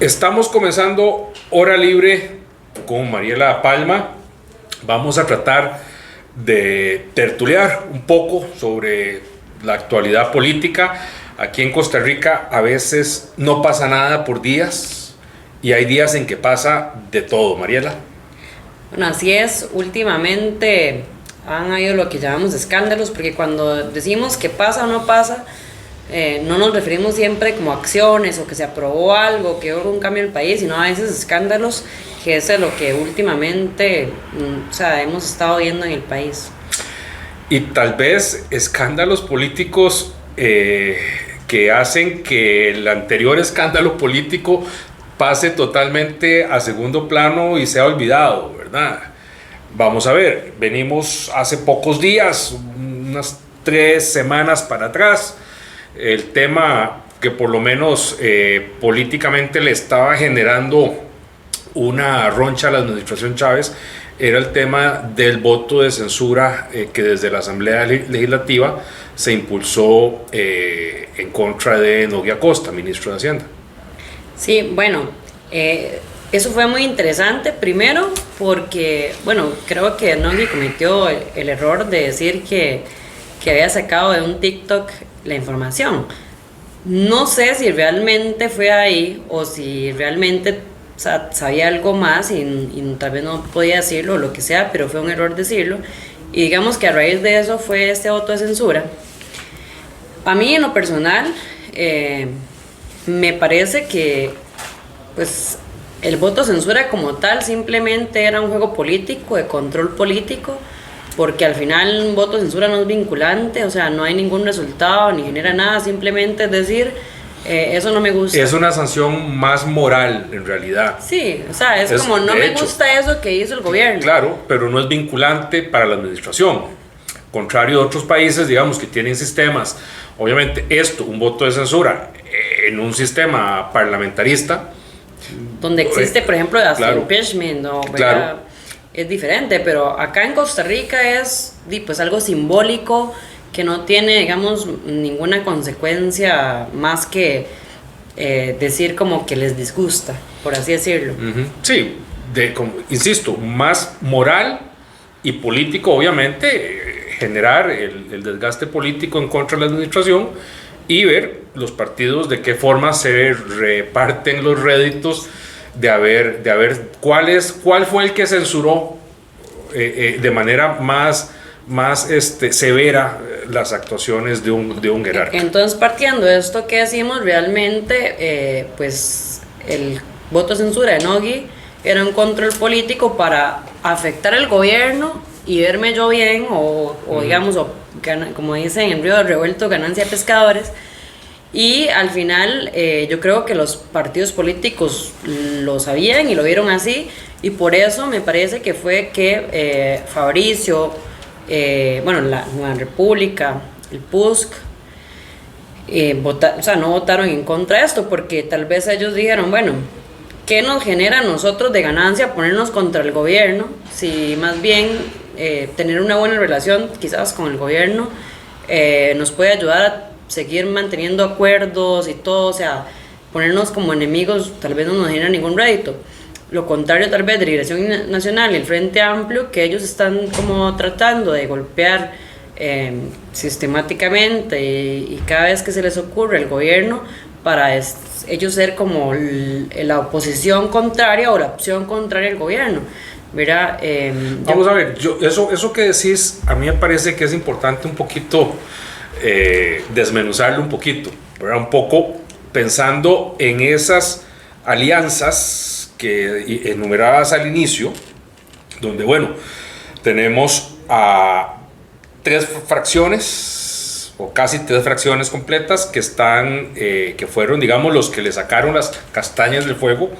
Estamos comenzando Hora Libre con Mariela Palma. Vamos a tratar de tertuliar un poco sobre la actualidad política. Aquí en Costa Rica a veces no pasa nada por días y hay días en que pasa de todo, Mariela. Bueno, así es. Últimamente han habido lo que llamamos escándalos, porque cuando decimos que pasa o no pasa, no nos referimos siempre como acciones o que se aprobó algo, que hubo un cambio en el país, sino a veces escándalos, que es lo que últimamente hemos estado viendo en el país. Y tal vez escándalos políticos que hacen que el anterior escándalo político pase totalmente a segundo plano y sea olvidado, ¿verdad? Vamos a ver, venimos hace pocos días, unas 3 semanas para atrás, el tema que por lo menos políticamente le estaba generando una roncha a la administración Chávez era el tema del voto de censura que desde la Asamblea Legislativa se impulsó en contra de Nogui Acosta, ministro de Hacienda. Sí, bueno, eso fue muy interesante, primero porque, bueno, creo que Nogui cometió el error de decir que había sacado de un TikTok la información. No sé si realmente fue ahí o si realmente sabía algo más y tal vez no podía decirlo o lo que sea, pero fue un error decirlo. Y digamos que a raíz de eso fue este voto de censura. A mí en lo personal me parece que pues el voto de censura como tal simplemente era un juego político, de control político, porque al final un voto de censura no es vinculante, o sea, no hay ningún resultado ni genera nada, simplemente es decir, eso no me gusta. Es una sanción más moral en realidad. Sí, o sea, es como no me gusta eso que hizo el gobierno. Claro, pero no es vinculante para la administración. Contrario a otros países, digamos, que tienen sistemas, obviamente un voto de censura en un sistema parlamentarista, donde existe, por ejemplo, hasta claro, impeachment, claro, es diferente, pero acá en Costa Rica es pues algo simbólico que no tiene, digamos, ninguna consecuencia más que decir como que les disgusta, por así decirlo. Sí, insisto, más moral y político, obviamente, generar el desgaste político en contra de la administración y ver los partidos de qué forma se reparten los réditos de haber cuál fue el que censuró de manera más severa las actuaciones de un jerarca. Entonces, partiendo de esto que decimos, realmente pues el voto de censura de Nogui era un control político para afectar al gobierno y verme yo bien o digamos, como dicen en Río de Revuelto, ganancia de pescadores. Y al final yo creo que los partidos políticos lo sabían y lo vieron así, y por eso me parece que fue que Fabricio, la Nueva República, el PUSC, no votaron en contra de esto, porque tal vez ellos dijeron, bueno, ¿qué nos genera a nosotros de ganancia ponernos contra el gobierno? Si más bien tener una buena relación quizás con el gobierno nos puede ayudar a seguir manteniendo acuerdos y todo, o sea, ponernos como enemigos tal vez no nos genera ningún rédito. Lo contrario tal vez de Liberación Nacional y el Frente Amplio, que ellos están como tratando de golpear sistemáticamente y cada vez que se les ocurre el gobierno para ellos ser como la oposición contraria o la opción contraria al gobierno. Mira, vamos a ver, eso que decís, a mí me parece que es importante un poquito desmenuzarlo un poquito, ¿verdad? Un poco pensando en esas alianzas que enumeradas al inicio, donde tenemos a 3 fracciones o casi 3 fracciones completas que fueron, digamos, los que le sacaron las castañas del fuego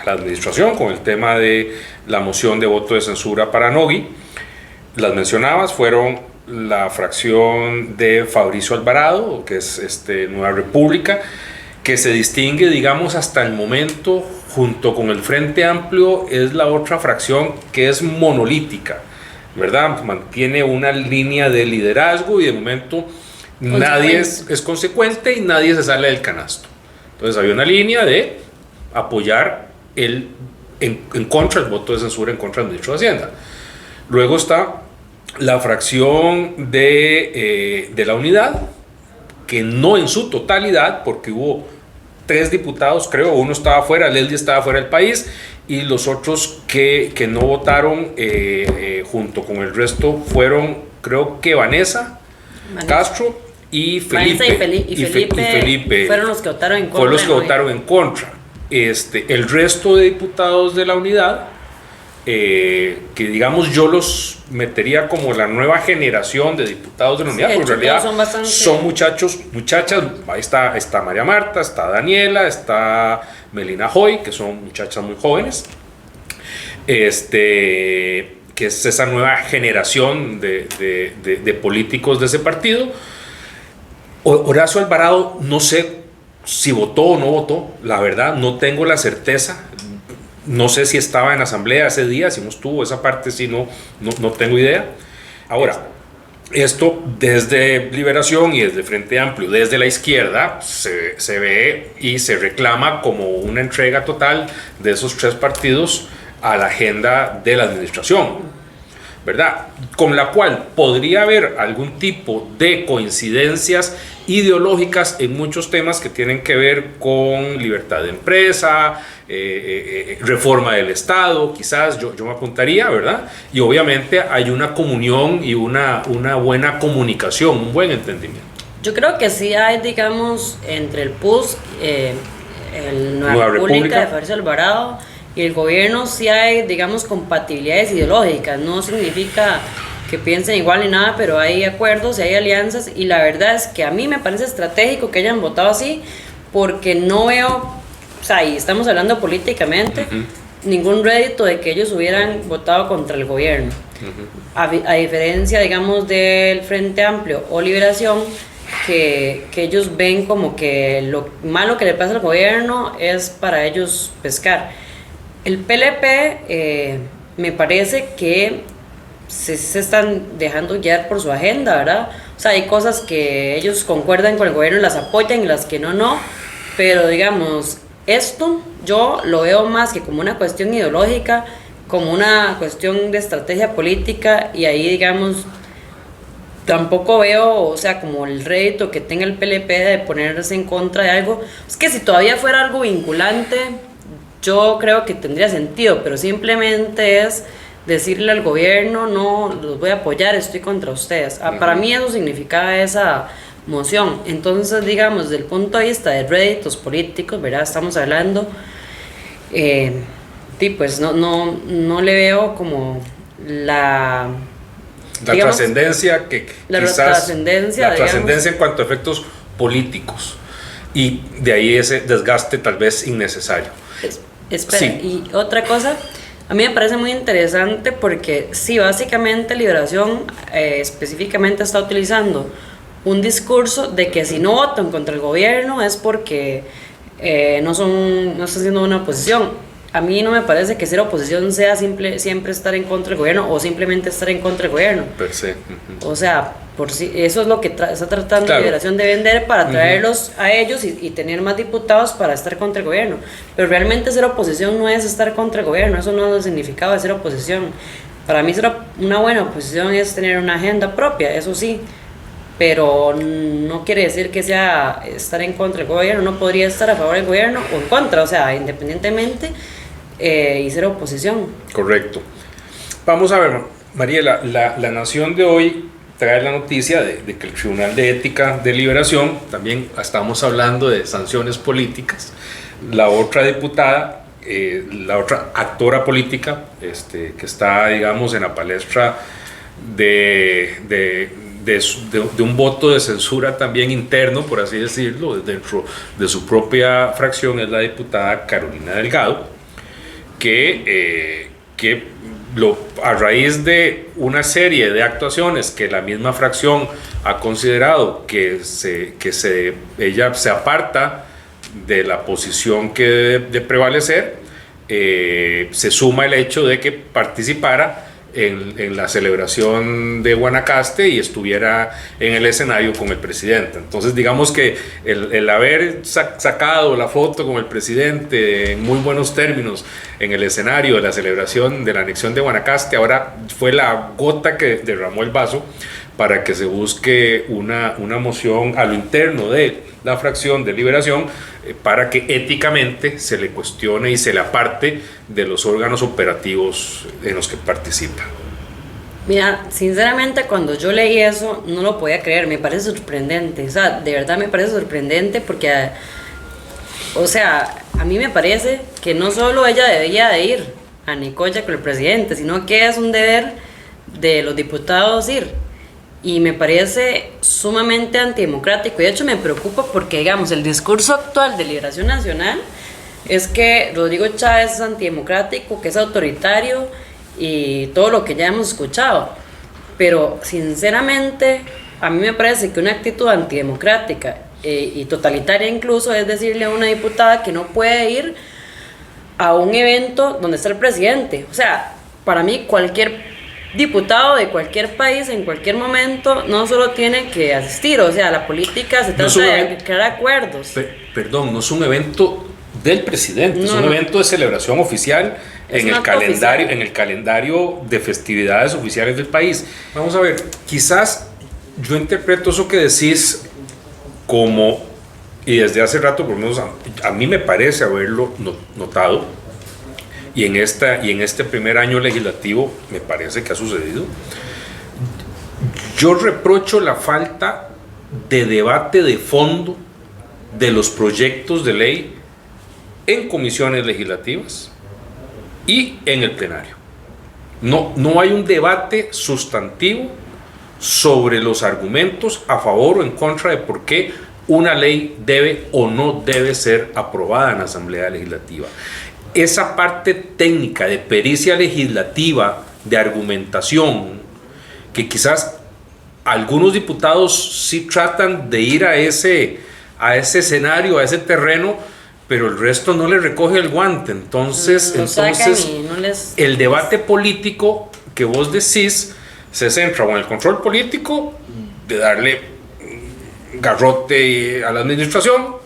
a la administración con el tema de la moción de voto de censura para Nogui. Las mencionabas, fueron la fracción de Fabricio Alvarado, que es Nueva República, que se distingue, digamos, hasta el momento, junto con el Frente Amplio, es la otra fracción que es monolítica, ¿verdad? Mantiene una línea de liderazgo y de momento nadie es consecuente y nadie se sale del canasto. Entonces había una línea de apoyar en contra del voto de censura en contra del ministro de Hacienda. Luego está la fracción de la Unidad, que no en su totalidad, porque hubo 3 diputados, creo, uno estaba fuera, Leslie estaba fuera del país, y los otros que no votaron junto con el resto fueron, creo que Vanessa Castro y Felipe. Felipe fueron los que votaron en contra. Fueron los que votaron en contra. El resto de diputados de la Unidad, que digamos yo los metería como la nueva generación de diputados de la Unidad, porque en realidad son muchachas, ahí está María Marta, está Daniela, está Melina Hoy, que son muchachas muy jóvenes, que es esa nueva generación de políticos de ese partido. Horacio Alvarado, no sé si votó o no votó, la verdad no tengo la certeza. No sé si estaba en asamblea ese día, si no estuvo, esa parte sí no tengo idea. Ahora, esto desde Liberación y desde Frente Amplio, desde la izquierda, se ve y se reclama como una entrega total de esos 3 partidos a la agenda de la administración, ¿verdad? Con la cual podría haber algún tipo de coincidencias ideológicas en muchos temas que tienen que ver con libertad de empresa, reforma del Estado, quizás yo me apuntaría, ¿verdad? Y obviamente hay una comunión y una buena comunicación, un buen entendimiento. Yo creo que sí hay, digamos, entre el PUS, el Nueva República de Horacio Alvarado y el gobierno, sí hay, digamos, compatibilidades ideológicas. No significa que piensen igual ni nada, pero hay acuerdos y hay alianzas, y la verdad es que a mí me parece estratégico que hayan votado así, porque no veo, o sea, y estamos hablando políticamente, ningún rédito de que ellos hubieran votado contra el gobierno. A diferencia, digamos, del Frente Amplio o Liberación, que ellos ven como que lo malo que le pasa al gobierno es para ellos pescar. El PLP me parece que se están dejando guiar por su agenda, ¿verdad? O sea, hay cosas que ellos concuerdan con el gobierno y las apoyan, y las que no, pero digamos, esto yo lo veo más que como una cuestión ideológica, como una cuestión de estrategia política, y ahí, digamos, tampoco veo, o sea, como el rédito que tenga el PLP de ponerse en contra de algo. Es que si todavía fuera algo vinculante, yo creo que tendría sentido, pero simplemente es decirle al gobierno, no los voy a apoyar, estoy contra ustedes. Para mí eso significaba esa moción. Entonces, digamos, desde el punto de vista de réditos políticos, ¿verdad? Estamos hablando, pues no le veo como la trascendencia que la quizás trascendencia en cuanto a efectos políticos, y de ahí ese desgaste tal vez innecesario. Espera, sí. Y otra cosa, a mí me parece muy interesante porque sí, básicamente Liberación específicamente está utilizando un discurso de que si no votan contra el gobierno es porque no están haciendo una oposición. A mí no me parece que ser oposición sea siempre estar en contra del gobierno o simplemente estar en contra del gobierno. Per se. O sea, por si, eso es lo que está tratando claro. Liberación de vender para traerlos a ellos y tener más diputados para estar contra el gobierno. Pero realmente ser oposición no es estar contra el gobierno, eso no es el significado de ser oposición. Para mí ser una buena oposición es tener una agenda propia, eso sí, pero no quiere decir que sea estar en contra del gobierno. No podría estar a favor del gobierno o en contra, o sea, independientemente, y ser oposición. Correcto. Vamos a ver, Mariela, la Nación de hoy trae la noticia de que el Tribunal de Ética de Liberación, también estamos hablando de sanciones políticas, la otra diputada, la otra actora política, que está, digamos, en la palestra de un voto de censura también interno, por así decirlo, dentro de su propia fracción, es la diputada Carolina Delgado, que a raíz de una serie de actuaciones que la misma fracción ha considerado que ella se aparta de la posición que debe de prevalecer, se suma el hecho de que participara en la celebración de Guanacaste y estuviera en el escenario con el presidente. Entonces digamos que el haber sacado la foto con el presidente en muy buenos términos en el escenario de la celebración de la anexión de Guanacaste ahora fue la gota que derramó el vaso para que se busque una moción a lo interno de la fracción de Liberación para que éticamente se le cuestione y se le aparte de los órganos operativos en los que participa. Mira, sinceramente cuando yo leí eso no lo podía creer, me parece sorprendente, o sea, de verdad me parece sorprendente porque, o sea, a mí me parece que no solo ella debía de ir a Nicoya con el presidente, sino que es un deber de los diputados ir. Y me parece sumamente antidemocrático. Y de hecho me preocupa porque, digamos, el discurso actual de Liberación Nacional es que Rodrigo Chávez es antidemocrático, que es autoritario y todo lo que ya hemos escuchado. Pero sinceramente a mí me parece que una actitud antidemocrática y totalitaria incluso es decirle a una diputada que no puede ir a un evento donde está el presidente. O sea, para mí cualquier diputado de cualquier país en cualquier momento no solo tiene que asistir, o sea, la política se trata de crear acuerdos. Perdón, no es un evento del presidente, es un evento de celebración oficial en el calendario de festividades oficiales del país. Vamos a ver, quizás yo interpreto eso que decís como, y desde hace rato por lo menos a mí me parece haberlo notado, y en este primer año legislativo me parece que ha sucedido. Yo reprocho la falta de debate de fondo de los proyectos de ley en comisiones legislativas y en el plenario. No hay un debate sustantivo sobre los argumentos a favor o en contra de por qué una ley debe o no debe ser aprobada en la Asamblea Legislativa. Esa parte técnica de pericia legislativa, de argumentación, que quizás algunos diputados sí tratan de ir a ese escenario, a ese terreno, pero el resto no le recoge el guante. Entonces el debate político que vos decís se centra en el control político de darle garrote a la administración,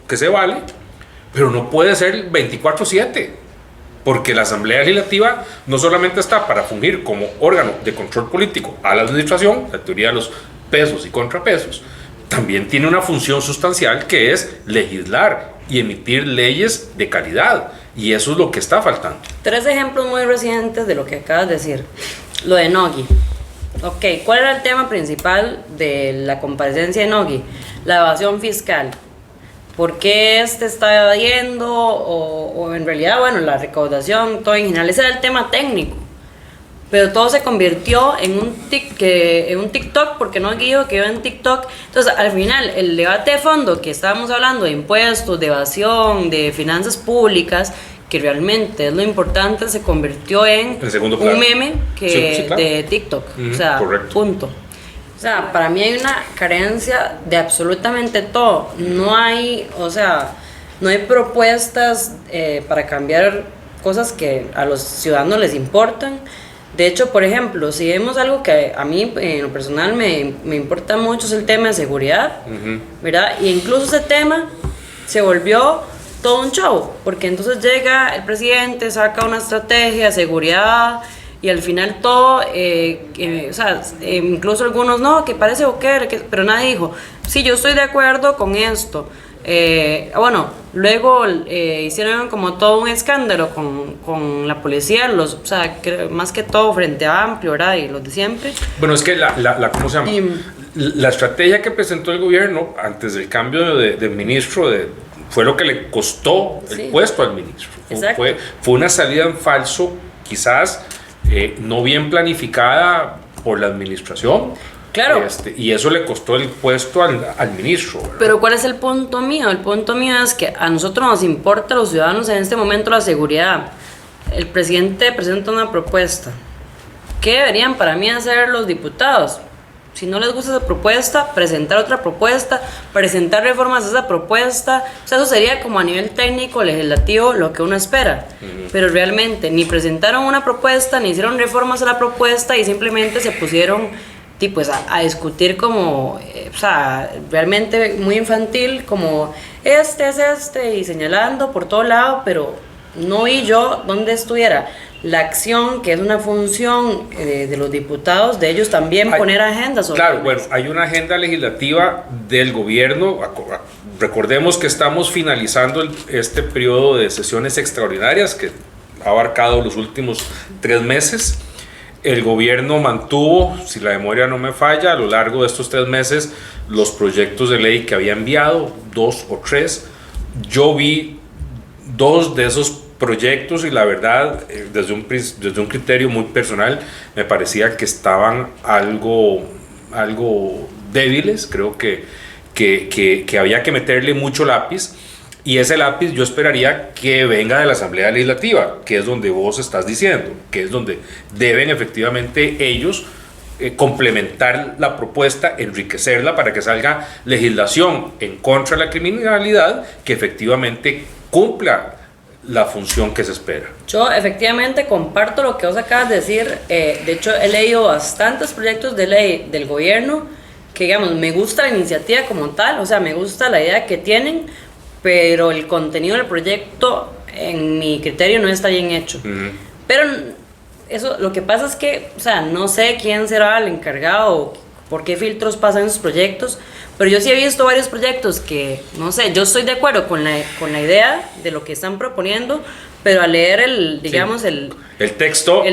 que se vale, pero no puede ser 24/7, porque la Asamblea Legislativa no solamente está para fungir como órgano de control político a la administración, la teoría de los pesos y contrapesos, también tiene una función sustancial que es legislar y emitir leyes de calidad, y eso es lo que está faltando. 3 ejemplos muy recientes de lo que acabas de decir. Lo de Nogui. Ok, ¿cuál era el tema principal de la comparecencia de Nogui? La evasión fiscal. ¿Por qué está evadiendo? O en realidad, bueno, la recaudación, todo en general, ese era el tema técnico. Pero todo se convirtió en un TikTok, porque no dijo que iba en TikTok. Entonces, al final, el debate de fondo que estábamos hablando de impuestos, de evasión, de finanzas públicas, que realmente es lo importante, se convirtió en un meme de TikTok. O sea, correcto. Punto. O sea, para mí hay una carencia de absolutamente todo. No hay, o sea, no hay propuestas para cambiar cosas que a los ciudadanos les importan. De hecho, por ejemplo, si vemos algo que a mí en lo personal me importa mucho, es el tema de seguridad, ¿verdad? Y incluso ese tema se volvió todo un show, porque entonces llega el presidente, saca una estrategia de seguridad y al final todo, o sea, incluso algunos no, que parece ok, pero nadie dijo, sí, yo estoy de acuerdo con esto. Bueno, luego hicieron como todo un escándalo con la policía, o sea, más que todo frente a Amplio, ¿verdad? Y los de siempre. Bueno, es que ¿cómo se llama? La estrategia que presentó el gobierno antes del cambio del ministro fue lo que le costó el puesto al ministro. Fue una salida en falso, quizás no bien planificada por la administración. Claro. Y eso le costó el puesto al ministro, ¿verdad? Pero ¿cuál es el punto mío? El punto mío es que a nosotros nos importa a los ciudadanos en este momento la seguridad. El presidente presenta una propuesta. ¿Qué deberían para mí hacer los diputados? Si no les gusta esa propuesta, presentar otra propuesta, presentar reformas a esa propuesta. O sea, eso sería como a nivel técnico, legislativo, lo que uno espera. Pero realmente ni presentaron una propuesta, ni hicieron reformas a la propuesta y simplemente se pusieron pues, a discutir como, o sea, realmente muy infantil, como este es este, y señalando por todo lado, pero no vi yo dónde estuviera la acción, que es una función de los diputados, de ellos también poner agendas. Claro, bueno, hay una agenda legislativa del gobierno. Recordemos que estamos finalizando este periodo de sesiones extraordinarias que ha abarcado los últimos 3 meses. El gobierno mantuvo, si la memoria no me falla, a lo largo de estos 3 meses los proyectos de ley que había enviado, 2 o 3. Yo vi 2 de esos proyectos y la verdad, desde un criterio muy personal, me parecía que estaban algo débiles. Creo que había que meterle mucho lápiz, y ese lápiz yo esperaría que venga de la Asamblea Legislativa, que es donde vos estás diciendo, que es donde deben efectivamente ellos complementar la propuesta, enriquecerla para que salga legislación en contra de la criminalidad que efectivamente cumpla la función que se espera. Yo efectivamente comparto lo que vos acabas de decir. De hecho, he leído bastantes proyectos de ley del gobierno que, digamos, me gusta la iniciativa como tal, o sea, me gusta la idea que tienen, pero el contenido del proyecto, en mi criterio, no está bien hecho. Pero eso, lo que pasa es que, o sea, no sé quién será el encargado, por qué filtros pasan esos proyectos, pero yo sí he visto varios proyectos que, no sé, yo estoy de acuerdo con la idea de lo que están proponiendo, pero al leer el texto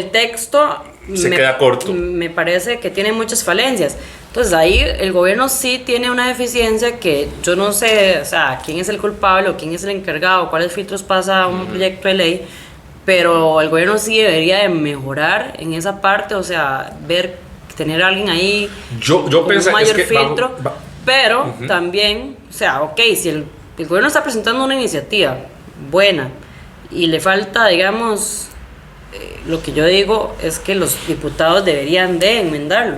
se queda corto. Me parece que tiene muchas falencias. Entonces ahí el gobierno sí tiene una deficiencia que yo no sé, o sea, quién es el culpable o quién es el encargado, cuáles filtros pasa un proyecto de ley, pero el gobierno sí debería de mejorar en esa parte, o sea, tener a alguien ahí yo con un mayor filtro, vamos. Pero también, o sea, ok, si el gobierno está presentando una iniciativa buena y le falta, digamos, lo que yo digo es que los diputados deberían de enmendarlo.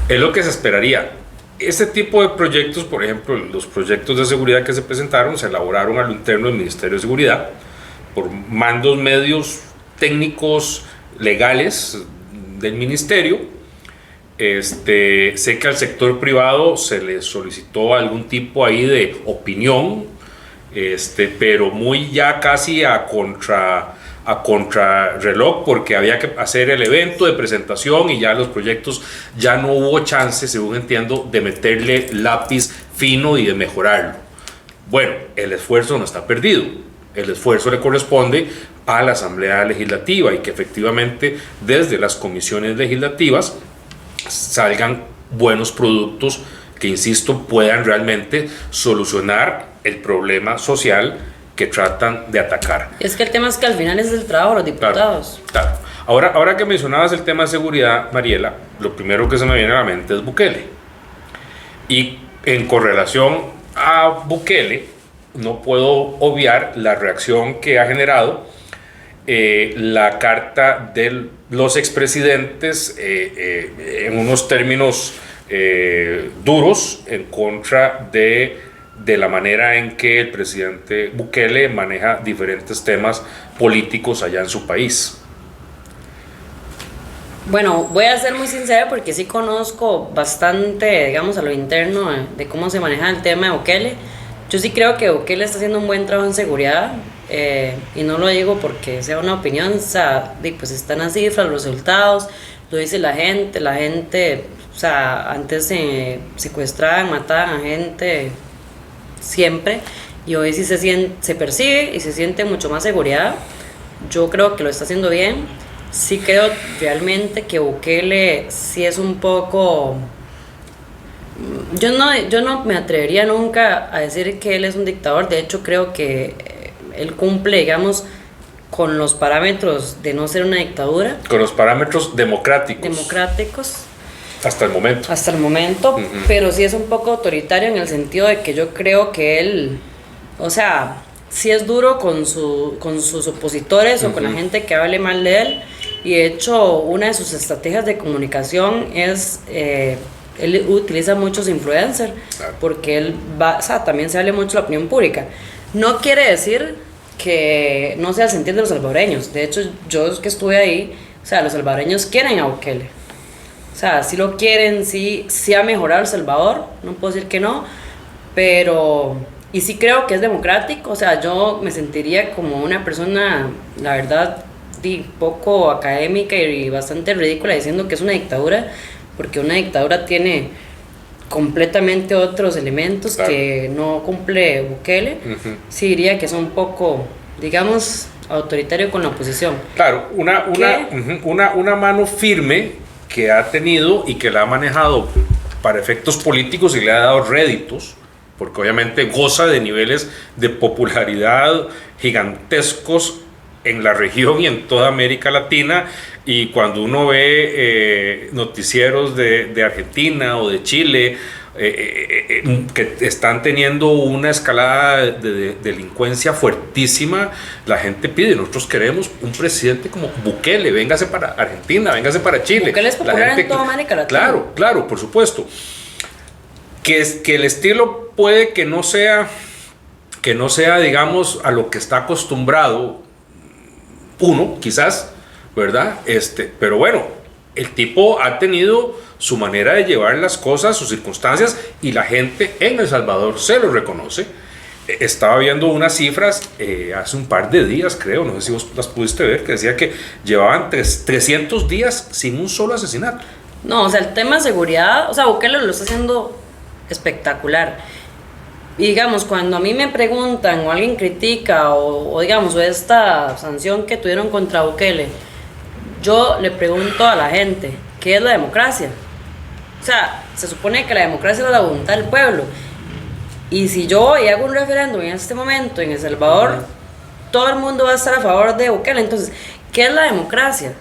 Es lo que se esperaría. Este tipo de proyectos, por ejemplo, los proyectos de seguridad que se presentaron, se elaboraron a lo interno del Ministerio de Seguridad por mandos medios técnicos, legales del ministerio. Sé que al sector privado se le solicitó algún tipo ahí de opinión, pero muy ya casi a contrarreloj, porque había que hacer el evento de presentación y ya los proyectos ya no hubo chance, según entiendo, de meterle lápiz fino y de mejorarlo. Bueno, el esfuerzo no está perdido. El esfuerzo le corresponde a la Asamblea Legislativa y que efectivamente desde las comisiones legislativas salgan buenos productos que, insisto, puedan realmente solucionar el problema social que tratan de atacar. Es que el tema es que al final es el trabajo de los diputados. Claro. Ahora que mencionabas el tema de seguridad, Mariela, lo primero que se me viene a la mente es Bukele. Y en correlación a Bukele, no puedo obviar la reacción que ha generado la carta de los expresidentes en unos términos duros en contra de la manera en que el presidente Bukele maneja diferentes temas políticos allá en su país. Bueno, voy a ser muy sincera porque sí conozco bastante, digamos, a lo interno de cómo se maneja el tema de Bukele. Yo sí creo que Bukele está haciendo un buen trabajo en seguridad, y no lo digo porque sea una opinión, o sea, pues están las cifras, los resultados, lo dice la gente, o sea, antes secuestraban, mataban a gente siempre, y hoy sí se percibe y se siente mucho más seguridad. Yo creo que lo está haciendo bien. Sí creo realmente que Bukele sí es un poco... Yo no me atrevería nunca a decir que él es un dictador. De hecho, creo que él cumple, digamos, con los parámetros de no ser una dictadura. Con los parámetros democráticos. Hasta el momento. Pero sí es un poco autoritario en el sentido de que yo creo que él, o sea, sí es duro con sus opositores o con la gente que hable mal de él, y de hecho una de sus estrategias de comunicación es, él utiliza muchos influencers, Claro. porque él va, o sea, también se habla mucho de la opinión pública. No quiere decir que no sea el sentir de los salvadoreños. De hecho, yo que estuve ahí, o sea, los salvadoreños quieren a Bukele. O sea, sí lo quieren, sí ha mejorado El Salvador, no puedo decir que no, pero... Y sí creo que es democrático, o sea, yo me sentiría como una persona, la verdad, poco académica y bastante ridícula diciendo que es una dictadura, porque una dictadura tiene completamente otros elementos, claro, que no cumple Bukele. Sí diría que es un poco, digamos, autoritario con la oposición. Claro, una mano firme que ha tenido y que la ha manejado para efectos políticos y le ha dado réditos, porque obviamente goza de niveles de popularidad gigantescos en la región y en toda América Latina, y cuando uno ve noticieros de Argentina o de Chile que están teniendo una escalada de delincuencia fuertísima, la gente pide, nosotros queremos un presidente como Bukele, véngase para Argentina, véngase para Chile. Bukele es popular en toda América Latina. Claro, por supuesto. Que el estilo puede que no sea, digamos, a lo que está acostumbrado uno, quizás, ¿verdad? Pero bueno, el tipo ha tenido su manera de llevar las cosas, sus circunstancias, y la gente en El Salvador se lo reconoce. Estaba viendo unas cifras hace un par de días, creo, no sé si vos las pudiste ver, que decía que llevaban 300 días sin un solo asesinato. No, o sea, el tema de seguridad, o sea, Bukele lo está haciendo espectacular. Y digamos, cuando a mí me preguntan o alguien critica o digamos, o esta sanción que tuvieron contra Bukele, yo le pregunto a la gente, ¿qué es la democracia? O sea, se supone que la democracia es la voluntad del pueblo. Y si yo voy y hago un referéndum en este momento en El Salvador, todo el mundo va a estar a favor de Bukele. Entonces, ¿qué es la democracia?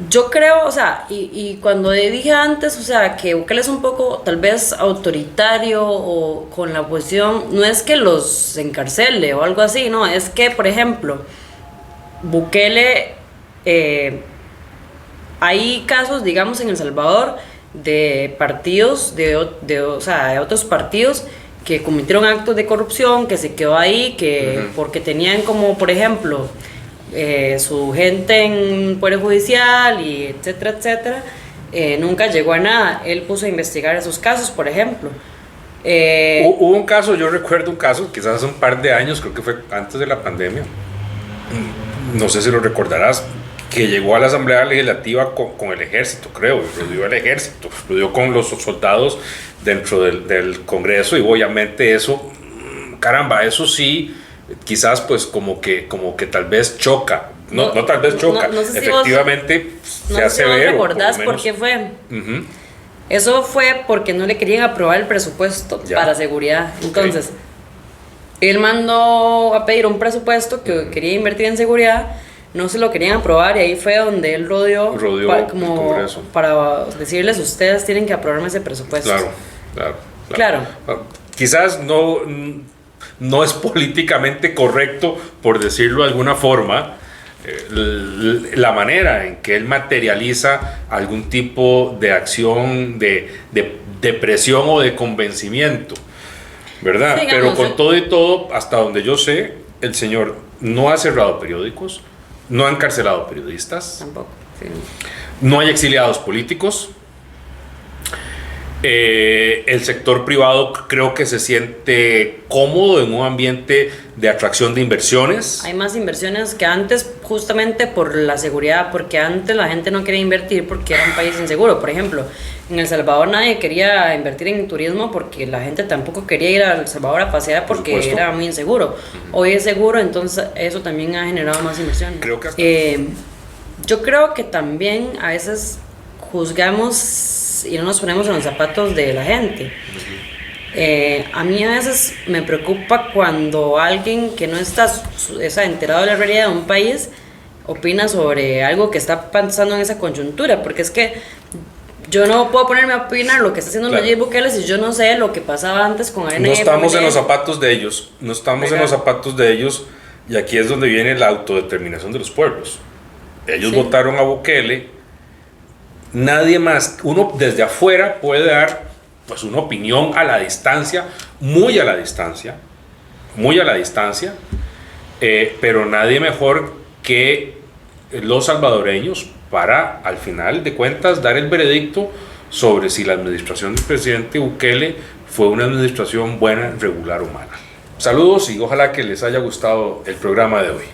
Yo creo, o sea, y cuando dije antes, o sea, que Bukele es un poco tal vez autoritario o con la oposición, no es que los encarcele o algo así, no, es que, por ejemplo, Bukele, hay casos, digamos, en El Salvador de partidos, o sea, de otros partidos que cometieron actos de corrupción, que se quedó ahí, que porque tenían como, por ejemplo, su gente en Poder Judicial y etcétera, etcétera, nunca llegó a nada. Él puso a investigar esos casos, por ejemplo. Hubo un caso, yo recuerdo un caso, quizás hace un par de años, creo que fue antes de la pandemia, no sé si lo recordarás, que llegó a la Asamblea Legislativa con el ejército, creo, y rodeó al ejército, rodeó con los soldados dentro del Congreso, y obviamente eso, caramba, eso sí, quizás pues como que tal vez choca, no tal vez choca, no sé si efectivamente vos, se hace ver. ¿No recordás por qué fue? Eso fue porque no le querían aprobar el presupuesto para seguridad. Entonces, él mandó a pedir un presupuesto que quería invertir en seguridad, no se lo querían aprobar, y ahí fue donde él rodeó como el Congreso para decirles, ustedes tienen que aprobarme ese presupuesto. Claro. Quizás no es políticamente correcto, por decirlo de alguna forma, la manera en que él materializa algún tipo de acción de presión o de convencimiento, ¿verdad? Sí, digamos, pero con todo y todo, hasta donde yo sé, el señor no ha cerrado periódicos, no ha encarcelado periodistas, tampoco, sí. No hay exiliados políticos. El sector privado creo que se siente cómodo en un ambiente de atracción de inversiones. Hay más inversiones que antes, justamente por la seguridad, porque antes la gente no quería invertir porque era un país inseguro. Por ejemplo, en El Salvador nadie quería invertir en turismo porque la gente tampoco quería ir a El Salvador a pasear porque era muy inseguro. Hoy es seguro, entonces eso también ha generado más inversiones. Creo que yo creo que también a veces juzgamos y no nos ponemos en los zapatos de la gente. A mí a veces me preocupa cuando alguien que no está enterado de la realidad de un país opina sobre algo que está pasando en esa coyuntura, porque es que yo no puedo ponerme a opinar lo que está haciendo Nayib Bukele si yo no sé lo que pasaba antes con Arena. No estamos en los zapatos de ellos, en los zapatos de ellos, y aquí es donde viene la autodeterminación de los pueblos. ellos Sí. votaron a Bukele, nadie más, uno desde afuera puede dar pues una opinión a la distancia, muy a la distancia, muy a la distancia, pero nadie mejor que los salvadoreños para, al final de cuentas, dar el veredicto sobre si la administración del presidente Bukele fue una administración buena, regular o mala. Saludos y ojalá que les haya gustado el programa de hoy.